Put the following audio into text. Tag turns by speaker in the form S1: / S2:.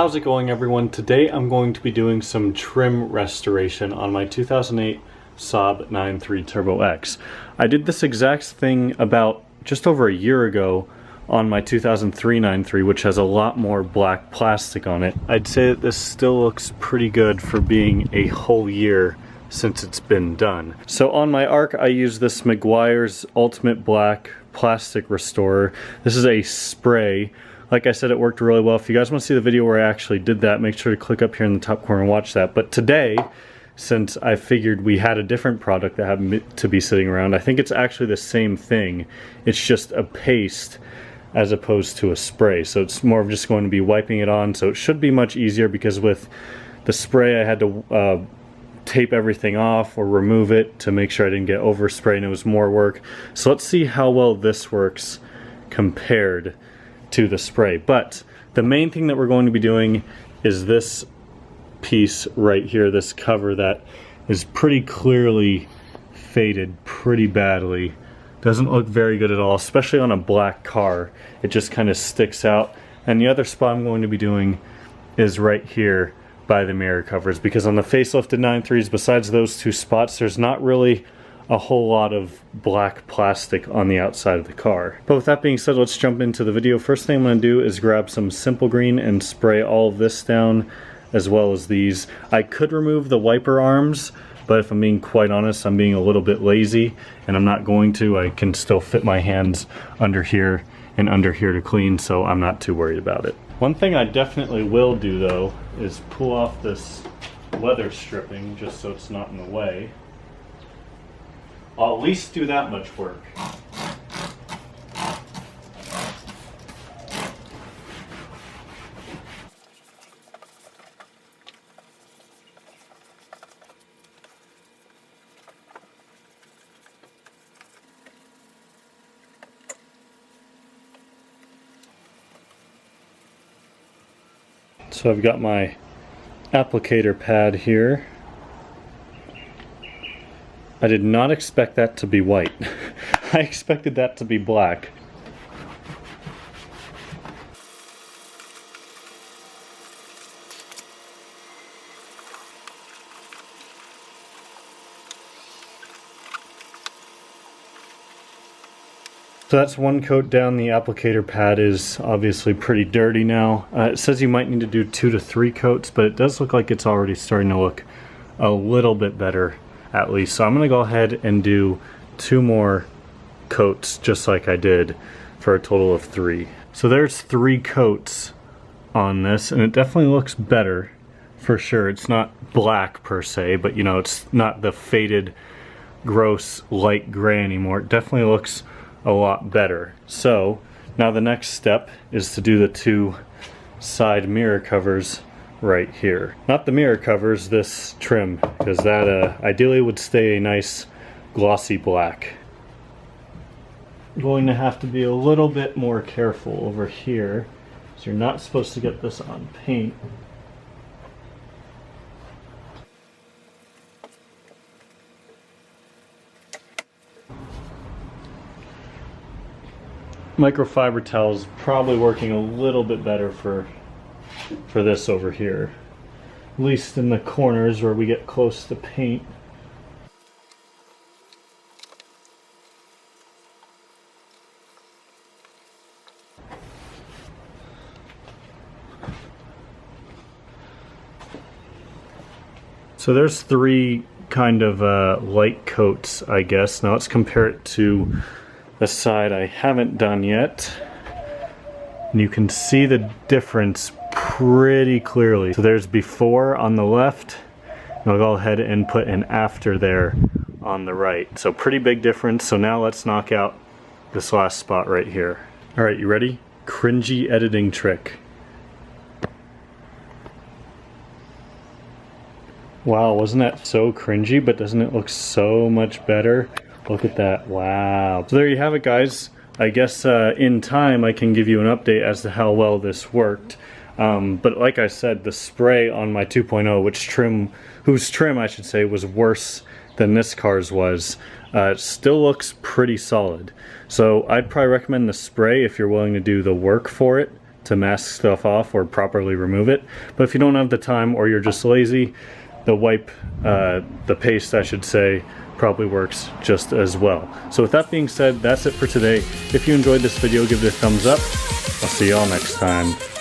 S1: How's it going, everyone? Today I'm going to be doing some trim restoration on my 2008 Saab 9.3 Turbo X. I did this exact thing about just over a year ago on my 2003 9.3, which has a lot more black plastic on it. I'd say that this still looks pretty good for being a whole year since it's been done. So on my ARC I use this Meguiars Ultimate Black Plastic Restorer. This is a spray. Like I said, it worked really well. If you guys want to see the video where I actually did that, make sure to click up here in the top corner and watch that. But today, since I figured we had a different product that happened to be sitting around, I think it's actually the same thing. It's just a paste as opposed to a spray. So it's more of just going to be wiping it on. So it should be much easier, because with the spray I had to tape everything off or remove it to make sure I didn't get overspray, and it was more work. So let's see how well this works compared to the spray. But the main thing that we're going to be doing is this piece right here, this cover that is pretty clearly faded pretty badly. Doesn't look very good at all, especially on a black car. It just kind of sticks out. And the other spot I'm going to be doing is right here by the mirror covers, because on the facelifted 9.3s, besides those two spots, there's not really a whole lot of black plastic on the outside of the car. But with that being said, let's jump into the video. First thing I'm going to do is grab some Simple Green and spray all of this down, as well as these. I could remove the wiper arms, but if I'm being quite honest, I'm being a little bit lazy, and I'm not going to. I can still fit my hands under here and under here to clean, so I'm not too worried about it. One thing I definitely will do, though, is pull off this leather stripping just so it's not in the way. I'll at least do that much work. So I've got my applicator pad here. I did not expect that to be white. I expected that to be black. So that's one coat down. The applicator pad is obviously pretty dirty now. It says you might need to do 2 to 3 coats, but it does look like it's already starting to look a little bit better, at least. So I'm going to go ahead and do 2 more coats just like I did, for a total of 3. So there's 3 coats on this, and it definitely looks better for sure. It's not black per se, but you know, it's not the faded, gross light gray anymore. It definitely looks a lot better. So now the next step is to do the 2 side mirror covers right here. Not the mirror covers, this trim, because that ideally would stay a nice glossy black. I'm going to have to be a little bit more careful over here, so you're not supposed to get this on paint. Microfiber towel's probably working a little bit better for this over here, at least in the corners where we get close to paint. So there's 3 kind of light coats, I guess. Now let's compare it to the side I haven't done yet, and you can see the difference pretty clearly. So there's before on the left, and I'll go ahead and put an after there on the right. So pretty big difference. So now let's knock out this last spot right here. Alright, you ready? Cringy editing trick. Wow, wasn't that so cringy, but doesn't it look so much better? Look at that, wow. So there you have it, guys. I guess in time I can give you an update as to how well this worked. But like I said, the spray on my 2.0, whose trim I should say was worse than this car's was, it still looks pretty solid. So I'd probably recommend the spray if you're willing to do the work for it, to mask stuff off or properly remove it. But if you don't have the time or you're just lazy, the paste, I should say, probably works just as well. So with that being said, that's it for today. If you enjoyed this video, give it a thumbs up. I'll see y'all next time.